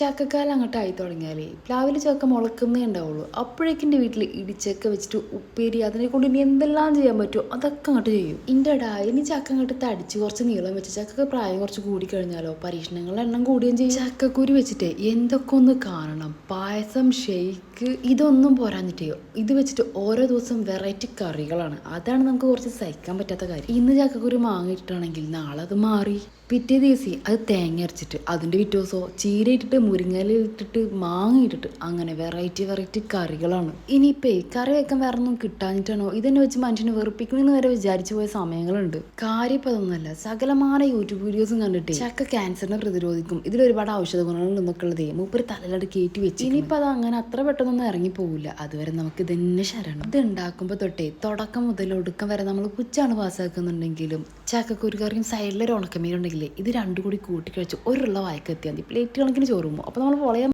ചക്കക്കാലം അങ്ങോട്ടായി തുടങ്ങിയാലേ പ്ലാവിൽ ചക്ക മുളക്കുന്നേ ഉണ്ടാവുള്ളൂ. അപ്പോഴേക്കും എൻ്റെ വീട്ടിൽ ഇടിച്ചക്ക വെച്ചിട്ട് ഉപ്പേരി അതിനെ കൊണ്ട് ഇനി എന്തെല്ലാം ചെയ്യാൻ പറ്റുമോ അതൊക്കെ അങ്ങോട്ട് ചെയ്യും. ഇൻ്റെടാ ഇനി ചക്ക അങ്ങോട്ട് തടിച്ച് കുറച്ച് നീളം വെച്ച് ചക്ക പ്രായം കുറച്ച് കൂടി കഴിഞ്ഞാലോ പരീക്ഷണങ്ങളുടെ എണ്ണം കൂടുകയും ചെയ്യും. ചക്കക്കുരു വെച്ചിട്ട് എന്തൊക്കെ ഒന്ന് കാണണം. പായസം, ഷെയ്ക്ക് ഇതൊന്നും പോരാഞ്ഞിട്ടേ ഇത് വെച്ചിട്ട് ഓരോ ദിവസം വെറൈറ്റി കറികളാണ്. അതാണ് നമുക്ക് കുറച്ച് സഹിക്കാൻ പറ്റാത്ത കാര്യം. ഇന്ന് ചക്കക്കുരു മാങ്ങിയിട്ടാണെങ്കിൽ നാളെ അത് മാറി. പിറ്റേ ദിവസം അത് തേങ്ങ അരച്ചിട്ട് അതിൻ്റെ പിറ്റേ ദിവസമോ ചീര ഇട്ടിട്ട് മുരിങ്ങയില ഇട്ടിട്ട് മാങ്ങ ഇട്ടിട്ട് അങ്ങനെ വെറൈറ്റി കറികളാണ്. ഇനിയിപ്പേ കറി വെക്കാൻ വേറെ ഒന്നും കിട്ടാഞ്ഞിട്ടാണോ ഇതെന്നെ വെച്ച് മനുഷ്യനെ വെറുപ്പിക്കണമെന്ന് വരെ വിചാരിച്ചു പോയ സമയങ്ങളുണ്ട്. കാര്യം ഇപ്പം അതൊന്നുമല്ല, സകലമായ യൂട്യൂബ് വീഡിയോസും കണ്ടിട്ട് ചക്ക ക്യാൻസറിനെ പ്രതിരോധിക്കും, ഇതിലൊരുപാട് ഔഷധ ഗുണങ്ങളുണ്ടെന്നൊക്കെ ഉള്ളതേ മൂപ്പര് തലയിലോട്ട് കയറ്റി വെച്ച്. ഇനിയിപ്പോൾ അത് അങ്ങനെ അത്ര പെട്ടെന്നൊന്നും ഇറങ്ങിപ്പോവില്ല. അതുവരെ നമുക്ക് ഇതന്നെ ശരണം. ഇത് ഉണ്ടാക്കുമ്പോൾ തൊട്ടേ തുടക്കം മുതൽ ഒടുക്കം വരെ നമ്മൾ പുച്ചാണ് പാസ്സാക്കുന്നുണ്ടെങ്കിലും ചക്കക്കുരു കറിയും സൈഡിലൊരു ഉണക്കമീനുണ്ടെങ്കിൽ ഇത് രണ്ടും കൂടി കൂട്ടി കഴിച്ച് ഒരുള്ള വായ്ക്ക് എത്തിയാൽ മതി. പ്ലേറ്റ് കണക്കിന് ചോറുമോ. അപ്പോൾ നമ്മൾ പൊളയാൻ